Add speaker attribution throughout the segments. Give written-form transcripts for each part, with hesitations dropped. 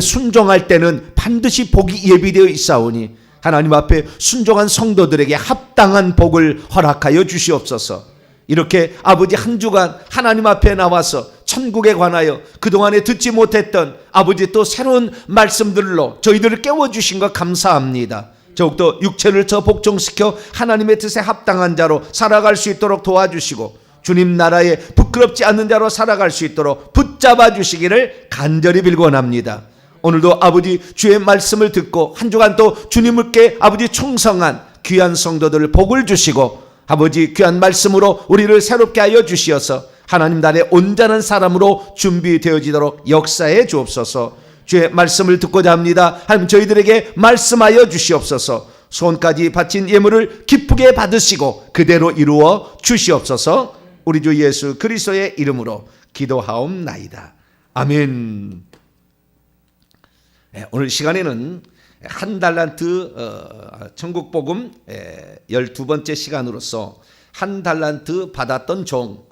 Speaker 1: 순종할 때는 반드시 복이 예비되어 있사오니 하나님 앞에 순종한 성도들에게 합당한 복을 허락하여 주시옵소서. 이렇게 아버지 한 주간 하나님 앞에 나와서 천국에 관하여 그동안에 듣지 못했던 아버지 또 새로운 말씀들로 저희들을 깨워주신 것 감사합니다. 더욱더 육체를 더 복종시켜 하나님의 뜻에 합당한 자로 살아갈 수 있도록 도와주시고 주님 나라에 부끄럽지 않는 자로 살아갈 수 있도록 붙잡아 주시기를 간절히 빌곤합니다. 오늘도 아버지 주의 말씀을 듣고 한 주간 또 주님께 아버지 충성한 귀한 성도들 복을 주시고 아버지 귀한 말씀으로 우리를 새롭게 하여 주시어서 하나님 나라의 온전한 사람으로 준비되어지도록 역사해 주옵소서. 주의 말씀을 듣고자 합니다. 하나님 저희들에게 말씀하여 주시옵소서. 손까지 바친 예물을 기쁘게 받으시고 그대로 이루어 주시옵소서. 우리 주 예수 그리스도의 이름으로 기도하옵나이다. 아멘. 오늘 시간에는 한 달란트 천국복음 12번째 시간으로서 한 달란트 받았던 종,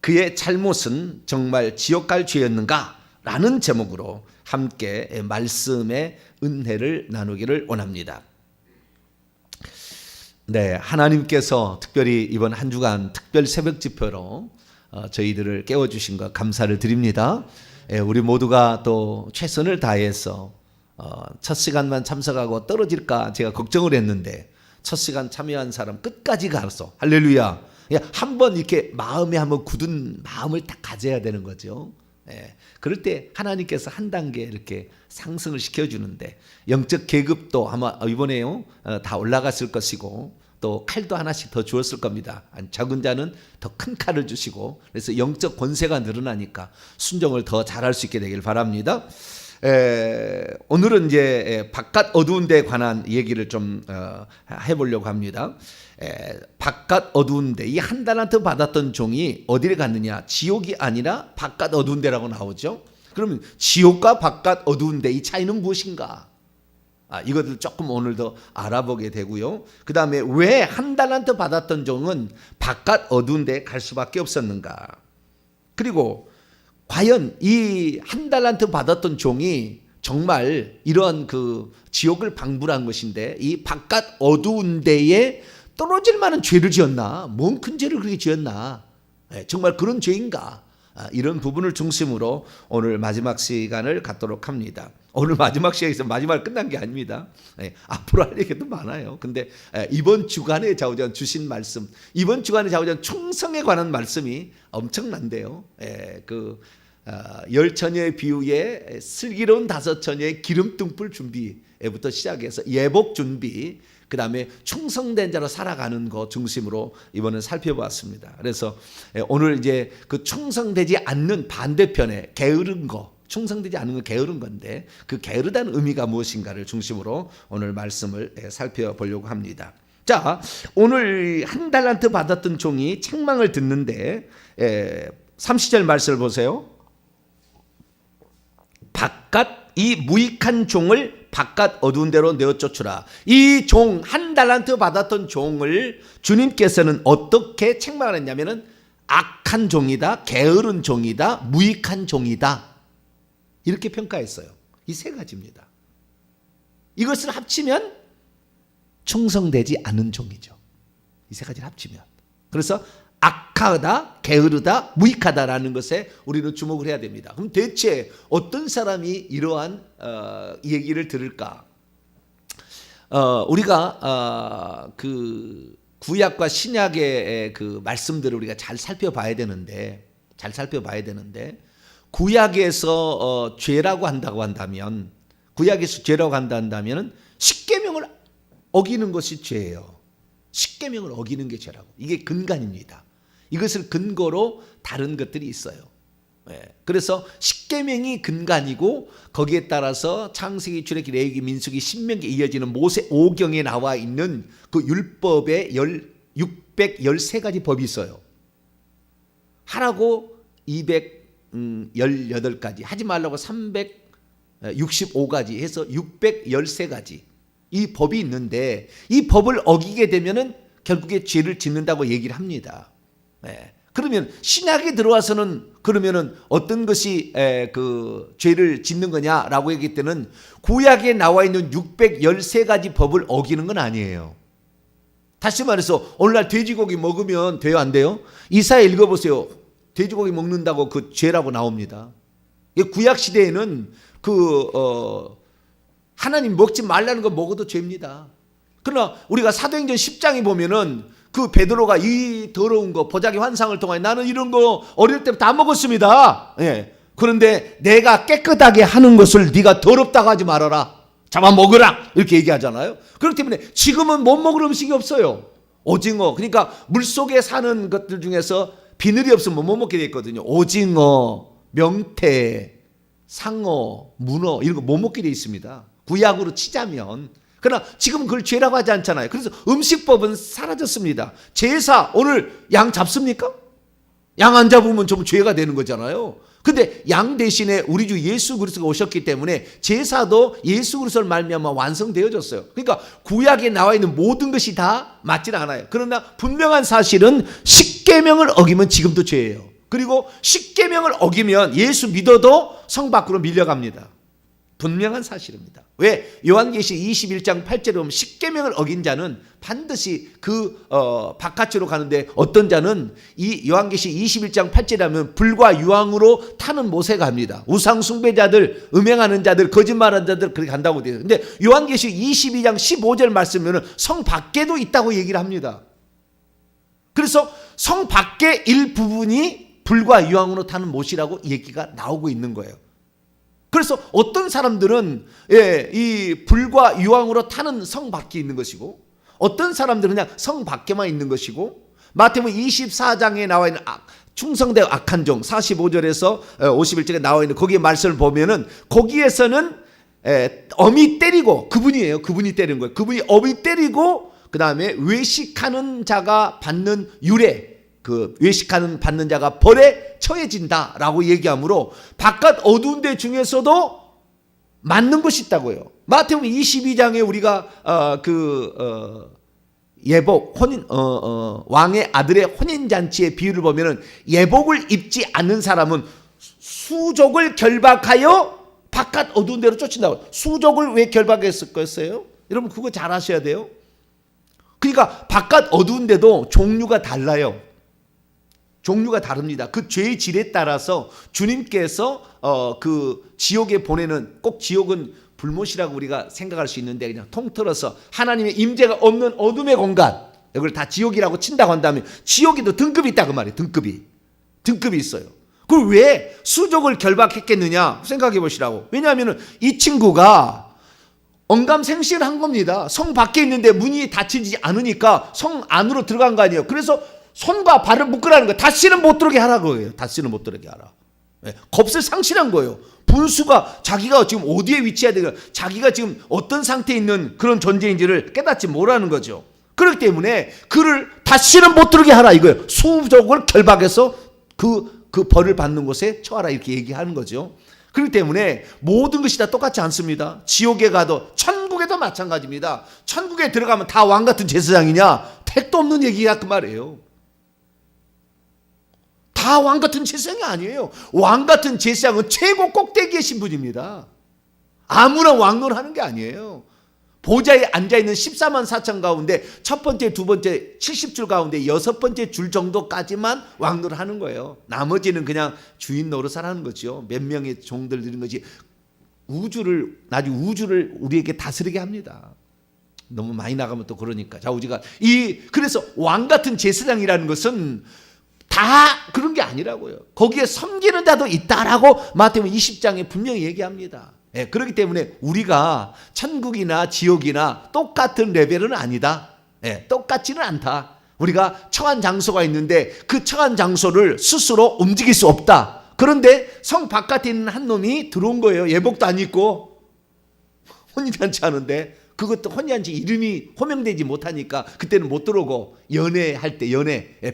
Speaker 1: 그의 잘못은 정말 지옥 갈 죄였는가? 라는 제목으로 함께 말씀의 은혜를 나누기를 원합니다. 네, 하나님께서 특별히 이번 한 주간 특별 새벽 집회로 저희들을 깨워주신 것 감사를 드립니다. 우리 모두가 또 최선을 다해서 첫 시간만 참석하고 떨어질까 제가 걱정을 했는데 첫 시간 참여한 사람 끝까지 가서 할렐루야. 한번 이렇게 마음에 한번 굳은 마음을 딱 가져야 되는 거죠. 그럴 때 하나님께서 한 단계 이렇게 상승을 시켜주는데 영적 계급도 아마 이번에요 다 올라갔을 것이고 또 칼도 하나씩 더 주었을 겁니다. 적은 자는 더 큰 칼을 주시고 그래서 영적 권세가 늘어나니까 순종을 더 잘할 수 있게 되길 바랍니다. 오늘은 이제 바깥 어두운 데에 관한 얘기를 좀 해보려고 합니다. 바깥 어두운 데, 이 한 달란트 받았던 종이 어디를 갔느냐? 지옥이 아니라 바깥 어두운 데라고 나오죠. 그러면 지옥과 바깥 어두운 데 이 차이는 무엇인가? 이것을 조금 오늘 더 알아보게 되고요. 그 다음에 왜 한 달란트 받았던 종은 바깥 어두운 데에 갈 수밖에 없었는가? 그리고 과연 이 한 달란트 받았던 종이 정말 이러한 그 지옥을 방불한 것인데 이 바깥 어두운 데에 떨어질 만한 죄를 지었나? 뭔 큰 죄를 그렇게 지었나? 정말 그런 죄인가? 이런 부분을 중심으로 오늘 마지막 시간을 갖도록 합니다. 오늘 마지막 시간에서 마지막 끝난 게 아닙니다. 앞으로 할 얘기도 많아요. 근데 이번 주간에 좌우전 주신 말씀, 이번 주간에 좌우전 충성에 관한 말씀이 엄청난데요. 그 열 처녀의 비유에 슬기로운 다섯 처녀의 기름등불 준비부터 시작해서 예복 준비, 그 다음에 충성된 자로 살아가는 것 중심으로 이번엔 살펴보았습니다. 그래서 오늘 이제 그 충성되지 않는 반대편에 게으른 거, 충성되지 않는 건 게으른 건데 그 게으르다는 의미가 무엇인가를 중심으로 오늘 말씀을 살펴보려고 합니다. 자, 오늘 한 달란트 받았던 종이 책망을 듣는데 30절 말씀을 보세요. 바깥 이 무익한 종을 바깥 어두운 데로 내어 쫓으라. 이 종, 한 달란트 받았던 종을 주님께서는 어떻게 책망을 했냐면은 악한 종이다, 게으른 종이다, 무익한 종이다, 이렇게 평가했어요. 이 세 가지입니다. 이것을 합치면 충성되지 않은 종이죠. 이 세 가지를 합치면. 그래서 악하다, 게으르다, 무익하다라는 것에 우리는 주목을 해야 됩니다. 그럼 대체 어떤 사람이 이러한 얘기를 들을까? 우리가 그 구약과 신약의 그 말씀들을 우리가 잘 살펴봐야 되는데 구약에서 죄라고 한다고 한다면, 구약에서 죄라고 한다면 십계명을 어기는 것이 죄예요. 십계명을 어기는 게 죄라고. 이게 근간입니다. 이것을 근거로 다른 것들이 있어요. 그래서 십계명이 근간이고 거기에 따라서 창세기, 출애굽기, 레위기, 민수기, 신명기 이어지는 모세 오경에 나와 있는 그 율법에 613가지 법이 있어요. 하라고 218가지, 하지 말라고 365가지 해서 613가지 이 법이 있는데 이 법을 어기게 되면은 결국에 죄를 짓는다고 얘기를 합니다. 그러면 신약에 들어와서는 그러면은 어떤 것이 그 죄를 짓는 거냐라고 얘기할 때는 구약에 나와 있는 613가지 법을 어기는 건 아니에요. 다시 말해서 오늘날 돼지고기 먹으면 돼요, 안 돼요? 이사야 읽어보세요. 돼지고기 먹는다고 그 죄라고 나옵니다. 구약 시대에는 하나님 먹지 말라는 거 먹어도 죄입니다. 그러나 우리가 사도행전 10장에 보면은 그 베드로가 이 더러운 거 보자기 환상을 통해 나는 이런 거 어릴 때부터 다 먹었습니다. 예. 그런데 내가 깨끗하게 하는 것을 네가 더럽다고 하지 말아라. 잡아 먹으라. 이렇게 얘기하잖아요. 그렇기 때문에 지금은 못 먹을 음식이 없어요. 오징어. 그러니까 물속에 사는 것들 중에서 비늘이 없으면 못 먹게 돼 있거든요. 오징어, 명태, 상어, 문어 이런 거 못 먹게 돼 있습니다. 구약으로 치자면. 그러나 지금은 그걸 죄라고 하지 않잖아요. 그래서 음식법은 사라졌습니다. 제사 오늘 양 잡습니까? 양 안 잡으면 좀 죄가 되는 거잖아요. 근데 양 대신에 우리 주 예수 그리스도가 오셨기 때문에 제사도 예수 그리스도를 말미암아 완성되어졌어요. 그러니까 구약에 나와 있는 모든 것이 다 맞지는 않아요. 그러나 분명한 사실은 십계명을 어기면 지금도 죄예요. 그리고 십계명을 어기면 예수 믿어도 성 밖으로 밀려갑니다. 분명한 사실입니다. 왜? 요한계시 21장 8절에 보면 십계명을 어긴 자는 반드시 바깥으로 가는데 어떤 자는 이 요한계시 21장 8절에 하면 불과 유황으로 타는 모세가 합니다. 우상 숭배자들, 음행하는 자들, 거짓말하는 자들 그렇게 간다고 돼요. 근데 요한계시 22장 15절 말씀에는 성 밖에도 있다고 얘기를 합니다. 그래서 성 밖의 일부분이 불과 유황으로 타는 못이라고 얘기가 나오고 있는 거예요. 그래서 어떤 사람들은 이 불과 유황으로 타는 성 밖에 있는 것이고 어떤 사람들은 그냥 성 밖에만 있는 것이고 마태복음 24장에 나와 있는 충성되 악한 종 45절에서 51절에 나와 있는 거기에 말씀을 보면은 거기에서는 어미 때리고 그분이에요. 그분이 때리는 거예요. 그분이 어미 때리고 그 다음에 외식하는 자가 받는 유래 그 외식하는 받는 자가 벌에 처해진다라고 얘기하므로 바깥 어두운 데 중에서도 맞는 것이 있다고요. 마태복음 22장에 우리가 예복 혼인 왕의 아들의 혼인 잔치의 비유를 보면은 예복을 입지 않는 사람은 수족을 결박하여 바깥 어두운 데로 쫓긴다고. 수족을 왜 결박했을 거였어요? 여러분 그거 잘 아셔야 돼요. 그러니까 바깥 어두운 데도 종류가 달라요. 종류가 다릅니다. 그 죄의 질에 따라서 주님께서 그 지옥에 보내는 꼭 지옥은 불못이라고 우리가 생각할 수 있는데 그냥 통틀어서 하나님의 임재가 없는 어둠의 공간 이걸 다 지옥이라고 친다고 한다면 지옥에도 등급이 있다 그 말이에요. 등급이 있어요. 그걸 왜 수족을 결박했겠느냐 생각해 보시라고. 왜냐하면 이 친구가 언감생신을 한 겁니다. 성 밖에 있는데 문이 닫히지 않으니까 성 안으로 들어간 거 아니에요. 그래서 손과 발을 묶으라는 거예요. 다시는 못 들어게 하라고 해요. 다시는 못 들어게 하라. 겁을 상실한 거예요. 분수가 자기가 지금 어디에 위치해야 되고 자기가 지금 어떤 상태에 있는 그런 존재인지를 깨닫지 못하는 거죠. 그렇기 때문에 그를 다시는 못 들어게 하라 이거예요. 수족을 결박해서 그 벌을 받는 곳에 처하라 이렇게 얘기하는 거죠. 그렇기 때문에 모든 것이 다 똑같지 않습니다. 지옥에 가도 천국에도 마찬가지입니다. 천국에 들어가면 다 왕 같은 제사장이냐? 택도 없는 얘기야 그 말이에요. 다 왕 같은 제사장이 아니에요. 왕 같은 제사장은 최고 꼭대기의 신분입니다. 아무나 왕노를 하는 게 아니에요. 보좌에 앉아있는 14만 4천 가운데 첫 번째, 두 번째 70줄 가운데 여섯 번째 줄 정도까지만 왕노를 하는 거예요. 나머지는 그냥 주인 노릇을 하는 거죠. 몇 명의 종들 드린 거지. 나중에 우주를 우리에게 다스리게 합니다. 너무 많이 나가면 또 그러니까. 자, 우리가 그래서 왕 같은 제사장이라는 것은 다 그런 게 아니라고요. 거기에 섬기는 자도 있다라고 마태복음 20장에 분명히 얘기합니다. 그렇기 때문에 우리가 천국이나 지옥이나 똑같은 레벨은 아니다. 똑같지는 않다. 우리가 처한 장소가 있는데 그 처한 장소를 스스로 움직일 수 없다. 그런데 성 바깥에 있는 한 놈이 들어온 거예요. 예복도 안 입고 혼인잔치 하는데 그것도 혼인잔치 이름이 호명되지 못하니까 그때는 못 들어오고 연애할 때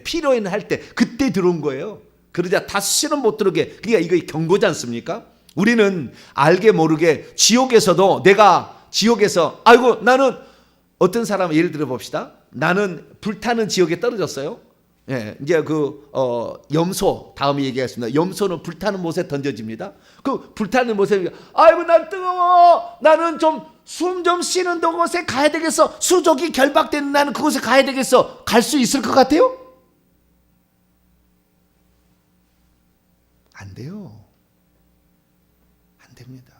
Speaker 1: 피로연 할 때 그때 들어온 거예요. 그러자 다시는 못 들어오게. 그러니까 이거 경고지 않습니까? 우리는 알게 모르게 지옥에서도 내가 지옥에서 나는 어떤 사람 예를 들어 봅시다. 나는 불타는 지옥에 떨어졌어요. 예, 이제 염소 다음에 얘기하겠습니다. 염소는 불타는 못에 던져집니다. 그 불타는 못에 아이고 난 뜨거워. 나는 좀 숨 좀 쉬는 곳에 가야 되겠어. 수족이 결박된 나는 그곳에 가야 되겠어. 갈 수 있을 것 같아요? 안 돼요. 안 됩니다.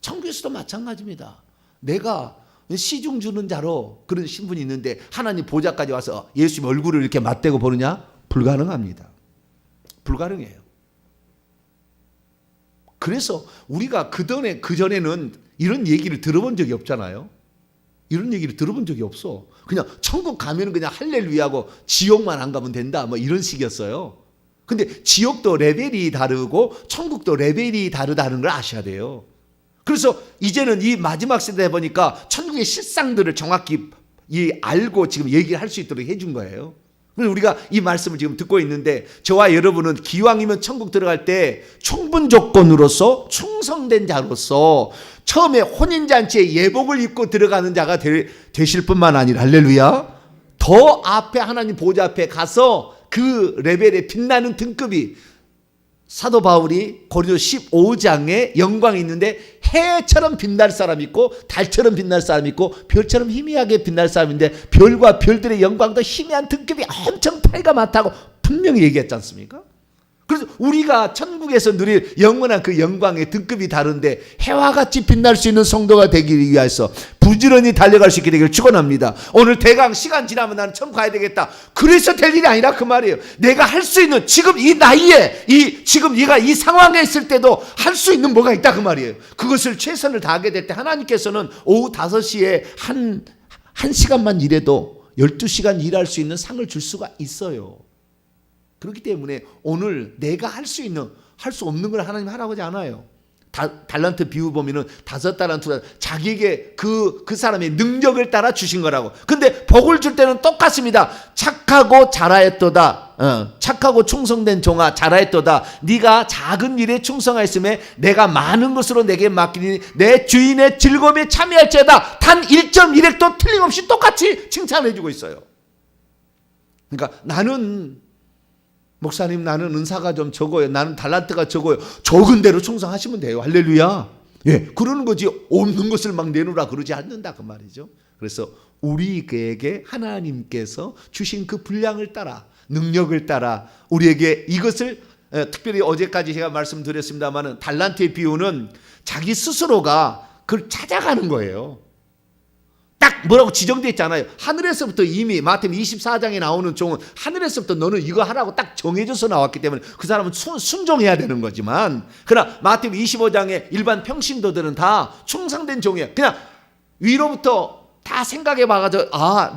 Speaker 1: 천국에서도 마찬가지입니다. 내가 시중 주는 자로 그런 신분이 있는데 하나님 보좌까지 와서 예수님 얼굴을 이렇게 맞대고 보느냐? 불가능합니다. 불가능해요. 그래서 우리가 그전에는 이런 얘기를 들어본 적이 없잖아요. 이런 얘기를 들어본 적이 없어. 그냥 천국 가면은 그냥 할렐루야하고 지옥만 안 가면 된다. 뭐 이런 식이었어요. 근데 지옥도 레벨이 다르고 천국도 레벨이 다르다는 걸 아셔야 돼요. 그래서 이제는 이 마지막 시대에 보니까 천국의 실상들을 정확히 알고 지금 얘기를 할 수 있도록 해준 거예요. 우리가 이 말씀을 지금 듣고 있는데 저와 여러분은 기왕이면 천국 들어갈 때 충분 조건으로서 충성된 자로서 처음에 혼인잔치에 예복을 입고 들어가는 자가 되실 뿐만 아니라 할렐루야 더 앞에 하나님 보좌 앞에 가서 그 레벨에 빛나는 등급이 사도 바울이 고린도 15장에 영광이 있는데 해처럼 빛날 사람이 있고 달처럼 빛날 사람이 있고 별처럼 희미하게 빛날 사람인데 별과 별들의 영광도 희미한 등급이 엄청 차이가 많다고 분명히 얘기했지 않습니까? 그래서 우리가 천국에서 누릴 영원한 그 영광의 등급이 다른데 해와 같이 빛날 수 있는 성도가 되기 위해서 부지런히 달려갈 수 있게 되기를 축원합니다. 오늘 대강 시간 지나면 나는 천국 가야 되겠다. 그래서 될 일이 아니라 그 말이에요. 내가 할 수 있는 지금 이 나이에 지금 네가 이 상황에 있을 때도 할 수 있는 뭐가 있다 그 말이에요. 그것을 최선을 다하게 될 때 하나님께서는 오후 5시에 한 시간만 일해도 12시간 일할 수 있는 상을 줄 수가 있어요. 그렇기 때문에 오늘 내가 할 수 없는 걸 하나님 하라고 하지 않아요. 달란트 비유 보면은 5달란트 자기에게 그 사람의 능력을 따라 주신 거라고. 근데 복을 줄 때는 똑같습니다. 착하고 잘하였도다. 착하고 충성된 종아 잘하였도다. 네가 작은 일에 충성하였음에 내가 많은 것으로 내게 맡기니 내 주인의 즐거움에 참여할지어다. 단 1.1획도 틀림없이 똑같이 칭찬해 주고 있어요. 그러니까 목사님 나는 은사가 좀 적어요. 나는 달란트가 적어요. 적은 대로 충성하시면 돼요. 할렐루야. 예, 그러는 거지. 없는 것을 막 내놓으라 그러지 않는다 그 말이죠. 그래서 우리에게 하나님께서 주신 그 분량을 따라 능력을 따라 우리에게 이것을 특별히 어제까지 제가 말씀드렸습니다마는 달란트의 비유는 자기 스스로가 그걸 찾아가는 거예요. 딱 뭐라고 지정되어 있잖아요. 하늘에서부터 이미 마태복음 24장에 나오는 종은 하늘에서부터 너는 이거 하라고 딱 정해져서 나왔기 때문에 그 사람은 순종해야 되는 거지만 그러나 마태복음 25장에 일반 평신도들은 다 충성된 종이에요. 그냥 위로부터 다 생각해 봐가지고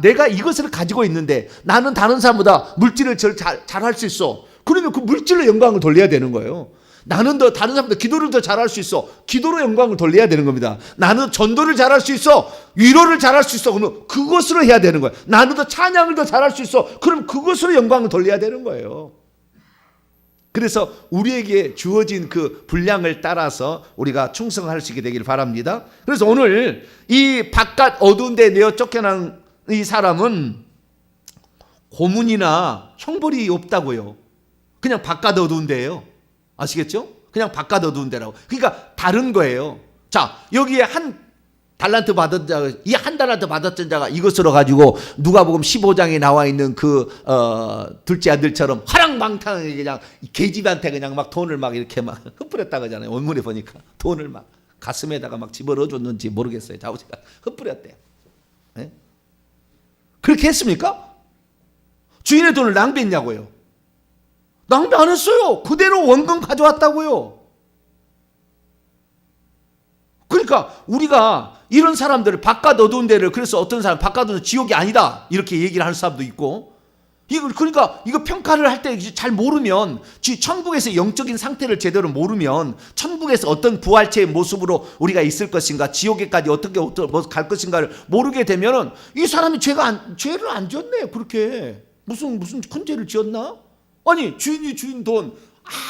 Speaker 1: 내가 이것을 가지고 있는데 나는 다른 사람보다 물질을 잘할 수 있어. 그러면 그 물질로 영광을 돌려야 되는 거예요. 나는 더 다른 사람보다 기도를 더 잘할 수 있어. 기도로 영광을 돌려야 되는 겁니다. 나는 전도를 잘할 수 있어. 위로를 잘할 수 있어. 그러면 그것으로 해야 되는 거예요. 나는 더 찬양을 더 잘할 수 있어. 그럼 그것으로 영광을 돌려야 되는 거예요. 그래서 우리에게 주어진 그 분량을 따라서 우리가 충성할 수 있게 되기를 바랍니다. 그래서 오늘 이 바깥 어두운 데 내어 쫓겨난 이 사람은 고문이나 형벌이 없다고요. 그냥 바깥 어두운 데예요. 아시겠죠? 그냥 바깥 어두운 데라고. 그러니까 다른 거예요. 자, 여기에 한 달란트 받은 자가, 이 한 달란트 받았던 자가 이것으로 가지고 누가복음 15장에 나와 있는 둘째 아들처럼 화랑방탕하게 그냥 계집한테 그냥 막 돈을 막 이렇게 막 흩뿌렸다 그러잖아요. 원문에 보니까 돈을 막 가슴에다가 막 집어넣어 줬는지 모르겠어요. 자우지가 흩뿌렸대요. 네? 그렇게 했습니까? 주인의 돈을 낭비했냐고요? 낭비 안 했어요. 그대로 원금 가져왔다고요. 그러니까 우리가 이런 사람들을 바깥 어두운 데를 그래서 어떤 사람 바깥 어두운 지옥이 아니다 이렇게 얘기를 하는 사람도 있고 그러니까 이거 평가를 할 때 잘 모르면 천국에서 영적인 상태를 제대로 모르면 천국에서 어떤 부활체의 모습으로 우리가 있을 것인가 지옥에까지 어떻게 갈 것인가를 모르게 되면은 이 사람이 죄를 안 지었네. 그렇게 무슨 큰 죄를 지었나? 아니 주인 돈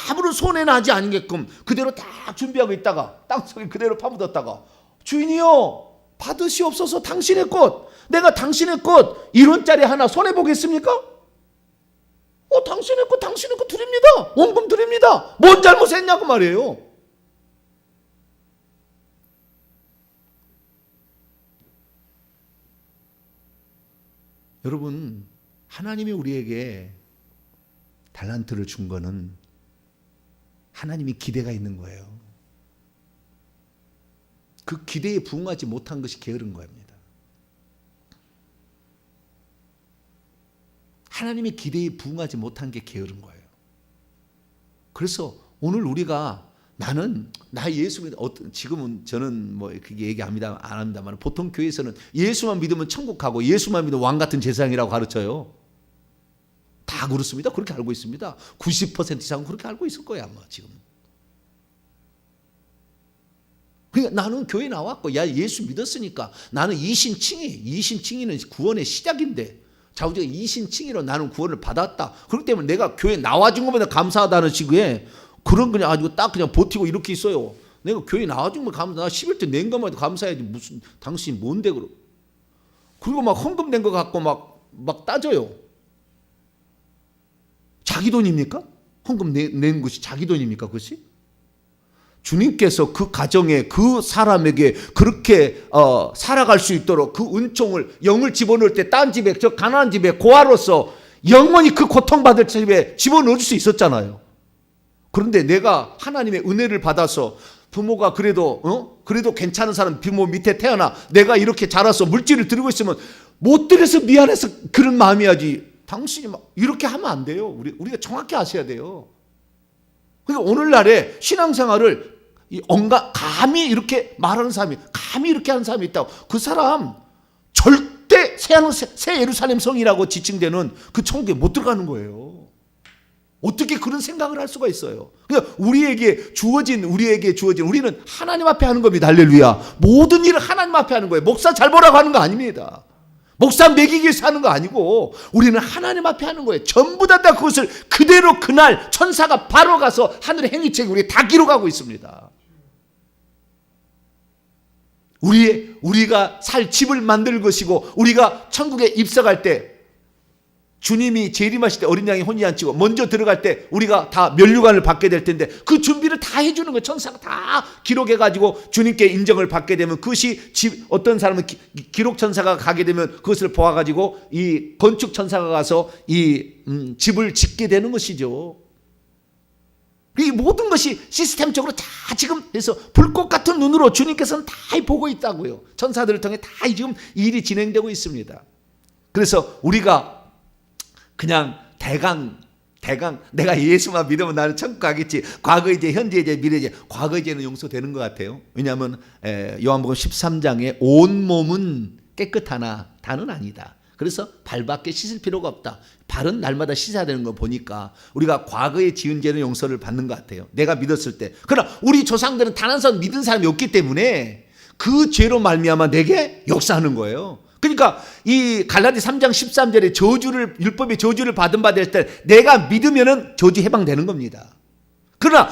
Speaker 1: 아무런 손해나지 않게끔 그대로 딱 준비하고 있다가 땅속에 그대로 파묻었다가 주인이요 받으시옵소서 당신의 것 내가 당신의 것 1원짜리 하나 손해보겠습니까? 당신의 거 드립니다. 원금 드립니다. 뭔 잘못했냐고 말이에요. 여러분, 하나님이 우리에게 달란트를 준 거는 하나님이 기대가 있는 거예요. 그 기대에 부응하지 못한 것이 게으른 겁니다. 하나님의 기대에 부응하지 못한 게 게으른 거예요. 그래서 오늘 우리가 나 예수 믿 지금은 저는 뭐 그게 얘기 안 합니다만 보통 교회에서는 예수만 믿으면 천국 가고 예수만 믿으면 왕 같은 제사장이라고 가르쳐요. 다 그렇습니다. 그렇게 알고 있습니다. 90% 이상은 그렇게 알고 있을 거야 아마 지금. 그러니까 나는 교회 나왔고 예수 믿었으니까 나는 이신칭의는 구원의 시작인데 자우지가 이신칭의로 나는 구원을 받았다. 그렇기 때문에 내가 교회 나와준 것보다 감사하다는 식의 그런 그냥 아주 딱 그냥 버티고 이렇게 있어요. 내가 교회 나와준 거 감사, 나 11대 낸 것만 해도 감사해야지 무슨 당신이 뭔데 그리고 막 헌금 낸 거 갖고 막 따져요. 자기 돈입니까? 헌금 낸 것이 자기 돈입니까? 그것이? 주님께서 그 가정에 그 사람에게 그렇게 살아갈 수 있도록 그 은총을 영을 집어넣을 때 딴 집에 저 가난한 집에 고아로서 영원히 그 고통받을 집에 집어넣을 수 있었잖아요. 그런데 내가 하나님의 은혜를 받아서 부모가 그래도 괜찮은 사람 부모 밑에 태어나 내가 이렇게 자라서 물질을 드리고 있으면 못 드려서 미안해서 그런 마음이야지. 당신이 막 이렇게 하면 안 돼요. 우리가 정확히 아셔야 돼요. 그러니까 오늘날에 신앙생활을 감히 이렇게 말하는 사람이, 감히 이렇게 하는 사람이 있다고. 그 사람 절대 새 예루살렘 성이라고 지칭되는 그 천국에 못 들어가는 거예요. 어떻게 그런 생각을 할 수가 있어요? 그러니까 우리에게 주어진 우리는 하나님 앞에 하는 겁니다. 할렐루야. 모든 일을 하나님 앞에 하는 거예요. 목사 잘 보라고 하는 거 아닙니다. 목사 먹이기 위해서 하는 거 아니고 우리는 하나님 앞에 하는 거예요. 전부 다 그것을 그대로 그날 천사가 바로 가서 하늘의 행위책에 우리 다 기록하고 있습니다. 우리가 살 집을 만들 것이고 우리가 천국에 입성할 때 주님이 재림하실 때 어린 양이 혼인잔치고 먼저 들어갈 때 우리가 다 면류관을 받게 될 텐데 그 준비를 다 해주는 거예요. 천사가 다 기록해가지고 주님께 인정을 받게 되면 그것이 어떤 사람은 기록 천사가 가게 되면 그것을 보아가지고 이 건축 천사가 가서 이 집을 짓게 되는 것이죠. 이 모든 것이 시스템적으로 다 지금 해서 불꽃 같은 눈으로 주님께서는 다 보고 있다고요. 천사들을 통해 다 지금 일이 진행되고 있습니다. 그래서 우리가 그냥 대강 내가 예수만 믿으면 나는 천국 가겠지. 과거의 죄, 현재의 죄, 미래의 죄. 과거의 죄는 용서되는 것 같아요. 왜냐하면 요한복음 13장에 온 몸은 깨끗하나 다는 아니다. 그래서 발밖에 씻을 필요가 없다. 발은 날마다 씻어야 되는 거 보니까 우리가 과거에 지은 죄는 용서를 받는 것 같아요. 내가 믿었을 때. 그러나 우리 조상들은 단 한 사람 믿은 사람이 없기 때문에 그 죄로 말미암아 내게 역사하는 거예요. 그러니까 이 갈라디 3장 13절에 율법의 저주를 받은 바 될 때 내가 믿으면은 저주 해방되는 겁니다. 그러나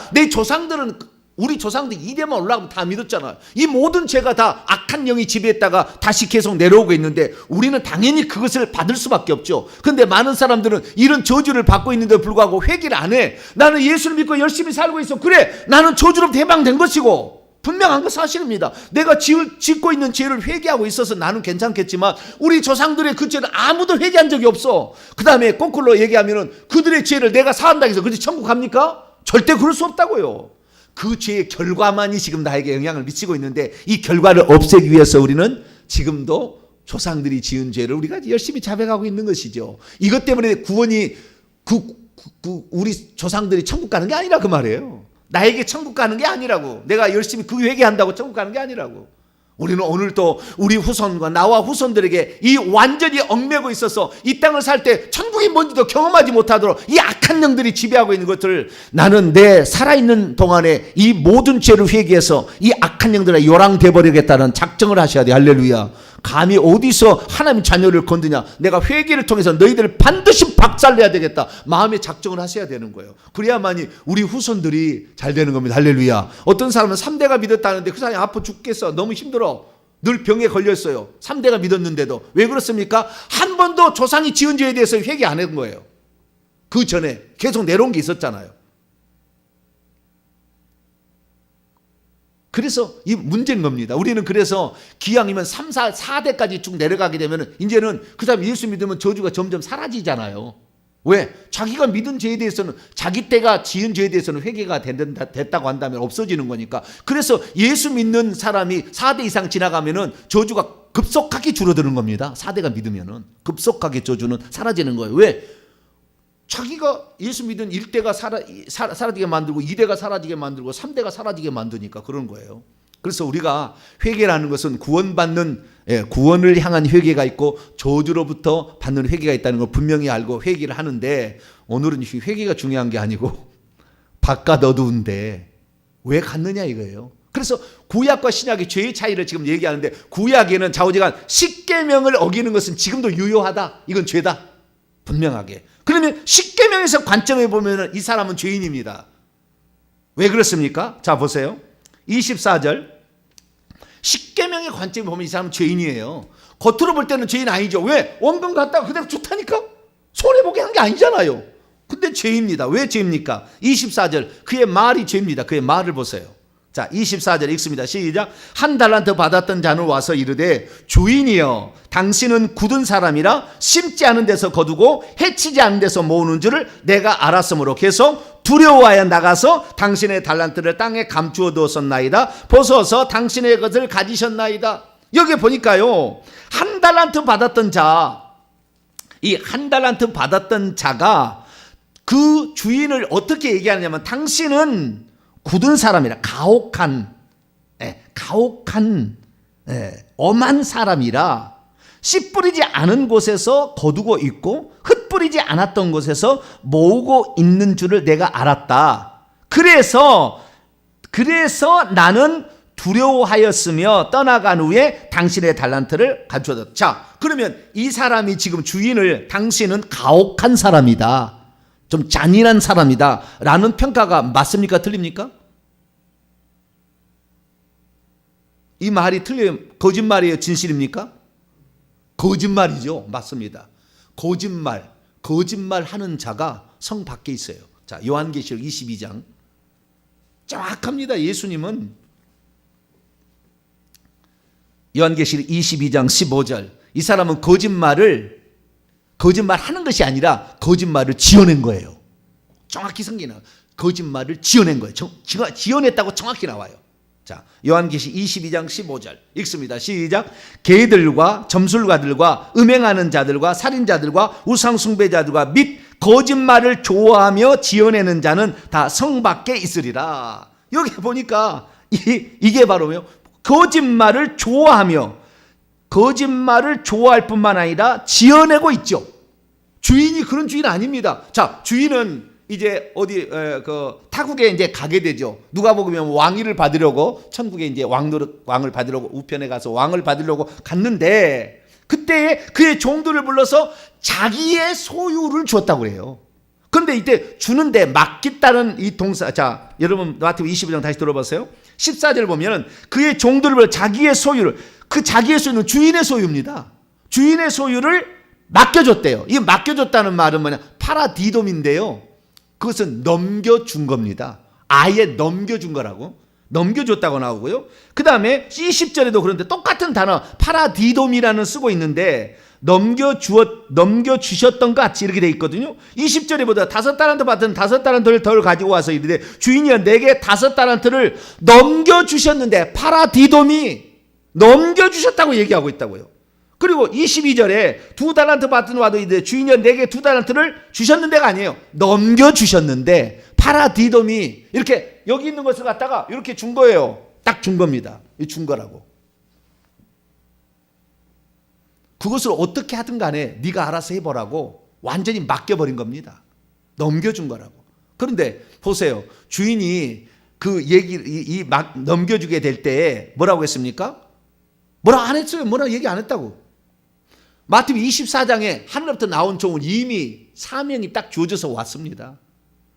Speaker 1: 우리 조상들 이대만 올라가면 다 믿었잖아요. 이 모든 죄가 다 악한 영이 지배했다가 다시 계속 내려오고 있는데 우리는 당연히 그것을 받을 수밖에 없죠. 그런데 많은 사람들은 이런 저주를 받고 있는데 불구하고 회개를 안 해. 나는 예수를 믿고 열심히 살고 있어. 그래, 나는 저주로부터 해방된 것이고 분명한 거 사실입니다. 내가 짓고 있는 죄를 회개하고 있어서 나는 괜찮겠지만 우리 조상들의 그 죄는 아무도 회개한 적이 없어. 그 다음에 거꾸로 얘기하면은 그들의 죄를 내가 사한다 해서 그렇지 천국 갑니까? 절대 그럴 수 없다고요. 그 죄의 결과만이 지금 나에게 영향을 미치고 있는데 이 결과를 없애기 위해서 우리는 지금도 조상들이 지은 죄를 우리가 열심히 자백하고 있는 것이죠. 이것 때문에 구원이 우리 조상들이 천국 가는 게 아니라 그 말이에요. 나에게 천국 가는 게 아니라고. 내가 열심히 그 회개한다고 천국 가는 게 아니라고. 우리는 오늘도 우리 후손과 나와 후손들에게 이 완전히 얽매고 있어서 이 땅을 살 때 천국이 뭔지도 경험하지 못하도록 이 악한 영들이 지배하고 있는 것들을 나는 내 살아있는 동안에 이 모든 죄를 회개해서 이 악한 영들에 요랑돼 버리겠다는 작정을 하셔야 돼. 할렐루야. 감히 어디서 하나님 자녀를 건드냐. 내가 회개를 통해서 너희들을 반드시 박살내야 되겠다. 마음의 작정을 하셔야 되는 거예요. 그래야만이 우리 후손들이 잘 되는 겁니다. 할렐루야. 어떤 사람은 3대가 믿었다는데 그 사람이 아파 죽겠어. 너무 힘들어. 늘 병에 걸렸어요. 3대가 믿었는데도. 왜 그렇습니까? 한 번도 조상이 지은 죄에 대해서 회개 안 한 거예요. 그 전에 계속 내려온 게 있었잖아요. 그래서 이 문제인 겁니다. 우리는 그래서 기왕이면 3, 4대까지 쭉 내려가게 되면 이제는 그 사람 예수 믿으면 저주가 점점 사라지잖아요. 왜? 자기가 믿은 죄에 대해서는, 자기 때가 지은 죄에 대해서는 회개가 됐다고 한다면 없어지는 거니까. 그래서 예수 믿는 사람이 4대 이상 지나가면은 저주가 급속하게 줄어드는 겁니다. 4대가 믿으면은 급속하게 저주는 사라지는 거예요. 왜? 자기가 예수 믿은 1대가 사라지게 만들고 2대가 사라지게 만들고 3대가 사라지게 만드니까 그런 거예요. 그래서 우리가 회개라는 것은 구원을 향한 회개가 있고 저주로부터 받는 회개가 있다는 걸 분명히 알고 회개를 하는데, 오늘은 회개가 중요한 게 아니고 바깥 어두운데 왜 갔느냐 이거예요. 그래서 구약과 신약의 죄의 차이를 지금 얘기하는데, 구약에는 좌우지간 십계명을 어기는 것은 지금도 유효하다. 이건 죄다. 분명하게. 그러면 십계명에서 관점에 보면 이 사람은 죄인입니다. 왜 그렇습니까? 자 보세요. 24절. 십계명의 관점에 보면 이 사람은 죄인이에요. 겉으로 볼 때는 죄인 아니죠. 왜? 원금 갔다가 그대로 좋다니까? 손해보게 한 게 아니잖아요. 근데 죄입니다. 왜 죄입니까? 24절. 그의 말이 죄입니다. 그의 말을 보세요. 자 24절 읽습니다. 시작. 한 달란트 받았던 자는 와서 이르되 주인이여 당신은 굳은 사람이라 심지 않은 데서 거두고 해치지 않은 데서 모으는 줄을 내가 알았으므로 계속 두려워하여 나가서 당신의 달란트를 땅에 감추어 두었었나이다. 벗어서 당신의 것을 가지셨나이다. 여기 보니까요, 한 달란트 받았던 자, 이 한 달란트 받았던 자가 그 주인을 어떻게 얘기하느냐면, 당신은 굳은 사람이라, 가혹한 엄한 사람이라 씨 뿌리지 않은 곳에서 거두고 있고 흙 뿌리지 않았던 곳에서 모으고 있는 줄을 내가 알았다. 그래서 나는 두려워하였으며 떠나간 후에 당신의 달란트를 가져다. 자, 그러면 이 사람이 지금 주인을, 당신은 가혹한 사람이다, 좀 잔인한 사람이다 라는 평가가 맞습니까? 틀립니까? 이 말이 틀려요? 거짓말이에요? 진실입니까? 거짓말이죠. 맞습니다. 거짓말하는 자가 성 밖에 있어요. 자, 요한계시록 22장. 정확합니다. 예수님은 요한계시록 22장 15절. 이 사람은 거짓말하는 것이 아니라 거짓말을 지어낸 거예요. 정확히 성경에 거짓말을 지어낸 거예요. 지어냈다고 정확히 나와요. 자, 요한계시 22장 15절 읽습니다. 시작. 개들과 점술가들과 음행하는 자들과 살인자들과 우상숭배자들과 및 거짓말을 좋아하며 지어내는 자는 다 성 밖에 있으리라. 여기 보니까 이게 바로 거짓말을 좋아할 뿐만 아니라 지어내고 있죠. 주인이 그런 주인 아닙니다. 자, 주인은 이제 타국에 이제 가게 되죠. 누가 보면 왕위를 받으려고, 천국에 이제 왕을 받으려고, 우편에 가서 왕을 받으려고 갔는데, 그때 그의 종들을 불러서 자기의 소유를 주었다고 그래요. 그런데 이때 주는데 맡겼다는 이 동사, 자 여러분 마태복음 25장 다시 들어보세요. 14절 보면은 그의 종들을 불러 자기의 소유를, 그 자기의 소유는 주인의 소유입니다. 주인의 소유를 맡겨줬대요. 이 맡겨줬다는 말은 뭐냐, 파라디돔인데요, 그것은 넘겨준 겁니다. 아예 넘겨준 거라고, 넘겨줬다고 나오고요. 그 다음에 20절에도 그런데 똑같은 단어 파라디돔이라는 쓰고 있는데, 넘겨주셨던 것 같이 이렇게 돼 있거든요. 20절에 보다 5달란트 받은 5달란트를 덜 가지고 와서 이르되 주인이여 내게 5달란트를 넘겨주셨는데, 파라디돔이 넘겨주셨다고 얘기하고 있다고요. 그리고 22절에 2달란트 받은 와도 이제 주인이여 내게 2달란트를 주셨는데가 아니에요. 넘겨주셨는데, 파라디돔이 이렇게 여기 있는 것을 갖다가 이렇게 준 거예요. 딱 준 겁니다. 준 거라고. 그것을 어떻게 하든 간에 네가 알아서 해보라고 완전히 맡겨버린 겁니다. 넘겨준 거라고. 그런데 보세요. 주인이 그 얘기 넘겨주게 될 때 뭐라고 했습니까? 뭐라 안 했어요. 뭐라 얘기 안 했다고. 마태복음 24장에 하늘로부터 나온 종은 이미 사명이 딱 주어져서 왔습니다.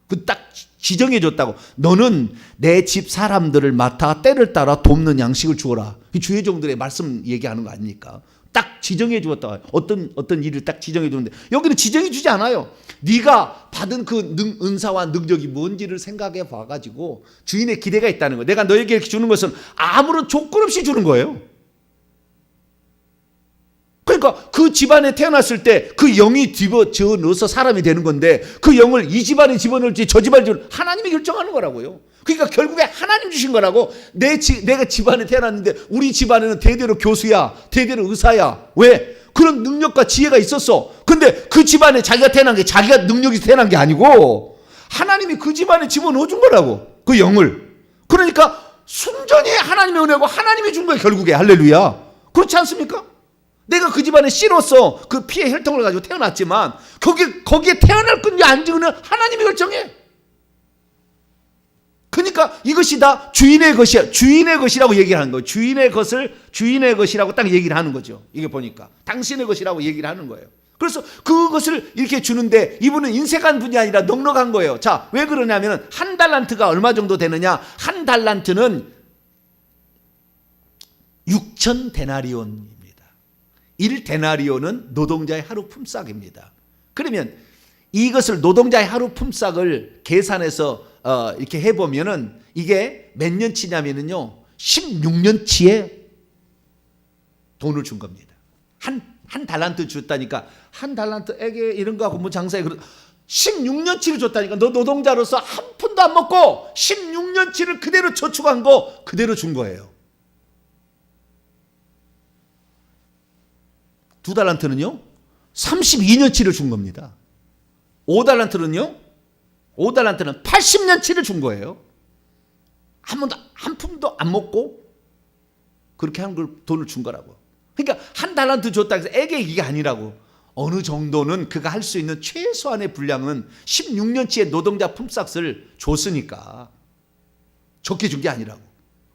Speaker 1: 그 딱 지정해 줬다고. 너는 내 집 사람들을 맡아 때를 따라 돕는 양식을 주어라. 주의 종들의 말씀 얘기하는 거 아닙니까? 딱 지정해 주었다. 어떤 일을 딱 지정해 주는데 여기는 지정해 주지 않아요. 네가 받은 그 은사와 능력이 뭔지를 생각해 봐가지고 주인의 기대가 있다는 거예요. 내가 너에게 이렇게 주는 것은 아무런 조건 없이 주는 거예요. 그러니까 그 집안에 태어났을 때 그 영이 집어 넣어서 사람이 되는 건데 그 영을 이 집안에 집어넣을지 저 집안에 집어넣을지 하나님이 결정하는 거라고요. 그러니까 결국에 하나님 주신 거라고. 내가 집안에 태어났는데 우리 집안에는 대대로 교수야, 대대로 의사야. 왜? 그런 능력과 지혜가 있었어. 근데 그 집안에 자기가 태어난 게 자기가 능력이 태어난 게 아니고 하나님이 그 집안에 집어넣어 준 거라고. 그 영을. 그러니까 순전히 하나님의 은혜고 하나님이 준 거예요. 결국에. 할렐루야. 그렇지 않습니까? 내가 그 집안의 씨로서 그 피의 혈통을 가지고 태어났지만 거기에 태어날 건지 안 지는 하나님이 결정해. 그러니까 이것이 다 주인의 것이야. 주인의 것이라고 얘기를 하는 거예요. 주인의 것을 주인의 것이라고 딱 얘기를 하는 거죠. 이게 보니까 당신의 것이라고 얘기를 하는 거예요. 그래서 그것을 이렇게 주는데 이분은 인색한 분이 아니라 넉넉한 거예요. 자, 왜 그러냐면 한 달란트가 얼마 정도 되느냐? 한 달란트는 6천 데나리온입니다. 1데나리온은 노동자의 하루 품삯입니다. 그러면 이것을 노동자의 하루 품삯을 계산해서 이렇게 해보면은 이게 몇 년치냐면요 16년치의 돈을 준 겁니다. 한 달란트 줬다니까. 한 달란트에게 이런 거 하고 뭐 장사해. 16년치를 줬다니까. 너 노동자로서 한 푼도 안 먹고 16년치를 그대로 저축한 거 그대로 준 거예요. 2달란트는요 32년치를 준 겁니다. 5달란트는 80년치를 준 거예요. 한 푼도 안 먹고 그렇게 한 걸 돈을 준 거라고. 그러니까 한 달란트 줬다 해서 애게 이게 아니라고. 어느 정도는 그가 할 수 있는 최소한의 분량은 16년치의 노동자 품삯을 줬으니까 적게 준 게 아니라고.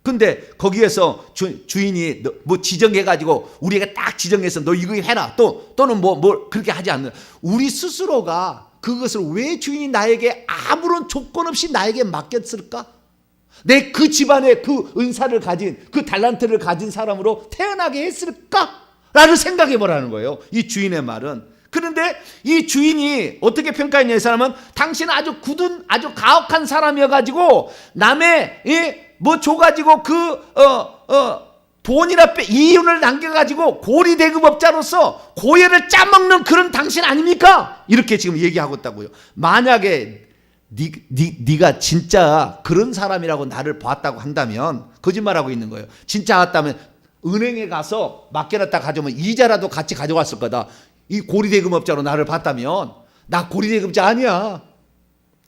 Speaker 1: 근데 거기에서 주인이 뭐 지정해가지고 우리가 딱 지정해서 너 이거 해라. 또는 뭐 그렇게 하지 않는. 우리 스스로가 그것을 왜 주인이 나에게 아무런 조건 없이 나에게 맡겼을까? 내 그 집안에 그 은사를 가진 그 달란트를 가진 사람으로 태어나게 했을까? 라를 생각해 보라는 거예요. 이 주인의 말은. 그런데 이 주인이 어떻게 평가했냐? 이 사람은 당신은 아주 굳은 아주 가혹한 사람이어가지고 남의 뭐 줘가지고 돈이나 이윤을 남겨가지고 고리대금업자로서 고예를 짜먹는 그런 당신 아닙니까? 이렇게 지금 얘기하고 있다고요. 만약에 네가 진짜 그런 사람이라고 나를 봤다고 한다면 거짓말하고 있는 거예요. 진짜 같다면 은행에 가서 맡겨놨다 가져오면 이자라도 같이 가져왔을 거다. 이 고리대금업자로 나를 봤다면 나 고리대금자 아니야.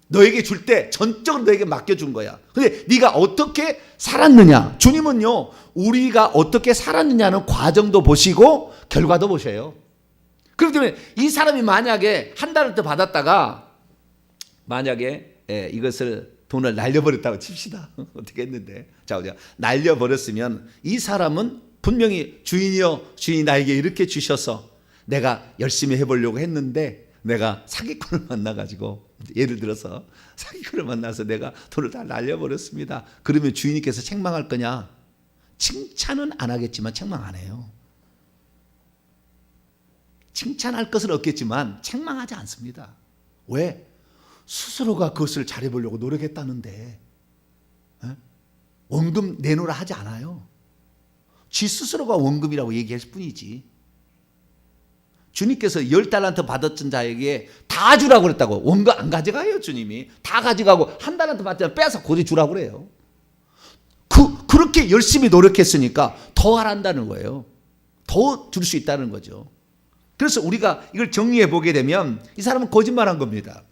Speaker 1: 너에게 줄 때 전적으로 너에게 맡겨준 거야. 근데 네가 어떻게 살았느냐? 주님은요 우리가 어떻게 살았느냐는 과정도 보시고 결과도 보셔요. 그렇기 때문에 이 사람이 만약에 한 달을 더 받았다가 만약에 이것을 돈을 날려버렸다고 칩시다. 어떻게 했는데 자 우리가 날려버렸으면 이 사람은 분명히 주인이 나에게 이렇게 주셔서 내가 열심히 해보려고 했는데 내가 사기꾼을 만나가지고 예를 들어서 사기꾼을 만나서 내가 돈을 다 날려버렸습니다. 그러면 주인께서 책망할 거냐? 칭찬은 안 하겠지만 책망 안 해요. 칭찬할 것은 없겠지만 책망하지 않습니다. 왜? 스스로가 그것을 잘해보려고 노력했다는데 원금 내놓으라 하지 않아요. 지 스스로가 원금이라고 얘기할 뿐이지. 주님께서 10달란트 받았던 자에게 다 주라고 그랬다고. 원금 안 가져가요. 주님이 다 가져가고 한 달란트 받았잖아 빼서 고지 주라고 그래요. 그렇게 열심히 노력했으니까 더 하란다는 거예요. 더 줄 수 있다는 거죠. 그래서 우리가 이걸 정리해 보게 되면 이 사람은 거짓말한 겁니다.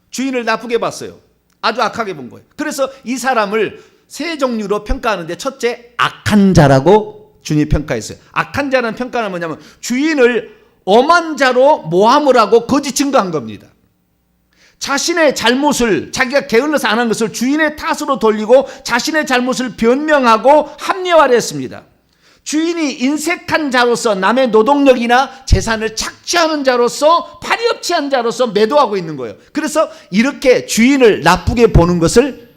Speaker 1: 주인을 나쁘게 봤어요. 아주 악하게 본 거예요. 그래서 이 사람을 세 종류로 평가하는데 첫째 악한 자라고 주님이 평가했어요. 악한 자라는 평가는 뭐냐면 주인을 엄한 자로 모함을 하고 거짓 증거한 겁니다. 자신의 잘못을 자기가 게을러서 안 한 것을 주인의 탓으로 돌리고 자신의 잘못을 변명하고 합리화를 했습니다. 주인이 인색한 자로서 남의 노동력이나 재산을 착취하는 자로서 파리업체한 자로서 매도하고 있는 거예요. 그래서 이렇게 주인을 나쁘게 보는 것을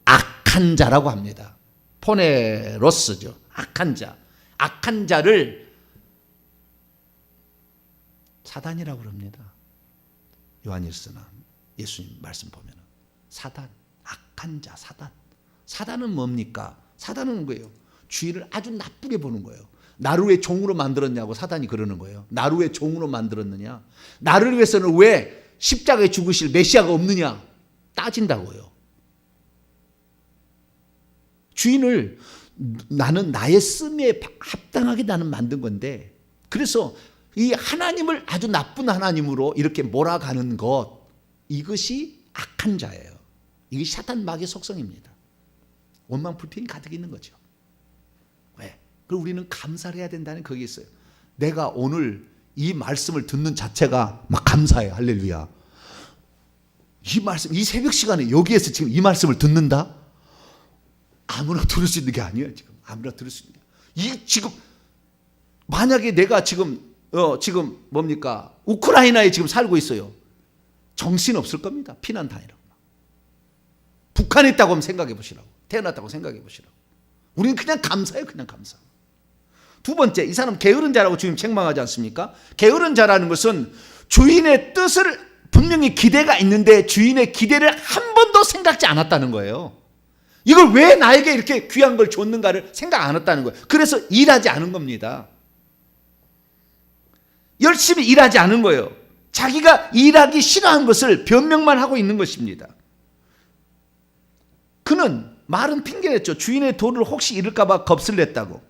Speaker 1: 악한 자라고 합니다. 포네로스죠. 악한 자. 악한 자를 사단이라고 그럽니다. 요한일서나 예수님 말씀 보면 사단, 악한 자, 사단. 사단은 뭡니까? 사단은 거예요. 주인을 아주 나쁘게 보는 거예요. 나를 왜 종으로 만들었냐고 사단이 그러는 거예요. 나를 왜 종으로 만들었느냐? 나를 위해서는 왜 십자가에 죽으실 메시아가 없느냐? 따진다고요. 주인을 나는 나의 씀에 합당하게 나는 만든 건데, 그래서 이 하나님을 아주 나쁜 하나님으로 이렇게 몰아가는 것, 이것이 악한 자예요. 이게 사탄 마귀의 속성입니다. 원망 불평이 가득 있는 거죠. 왜? 그리고 우리는 감사를 해야 된다는 거기 있어요. 내가 오늘 이 말씀을 듣는 자체가 막 감사해요. 할렐루야. 이 말씀, 이 새벽 시간에 여기에서 지금 이 말씀을 듣는다? 아무나 들을 수 있는 게 아니에요. 지금 아무나 들을 수 있는 게. 이 지금 만약에 내가 지금 뭡니까? 우크라이나에 지금 살고 있어요. 정신 없을 겁니다. 피난 다니라고. 북한에 있다고 하면 생각해 보시라고. 태어났다고 생각해 보시라고. 우리는 그냥 감사해요. 그냥 감사. 두 번째, 이 사람 게으른 자라고 주님 책망하지 않습니까? 게으른 자라는 것은 주인의 뜻을 분명히 기대가 있는데 주인의 기대를 한 번도 생각지 않았다는 거예요. 이걸 왜 나에게 이렇게 귀한 걸 줬는가를 생각 안 했다는 거예요. 그래서 일하지 않은 겁니다. 열심히 일하지 않은 거예요. 자기가 일하기 싫어한 것을 변명만 하고 있는 것입니다. 그는 말은 핑계냈죠. 주인의 도를 혹시 잃을까 봐 겁을 냈다고.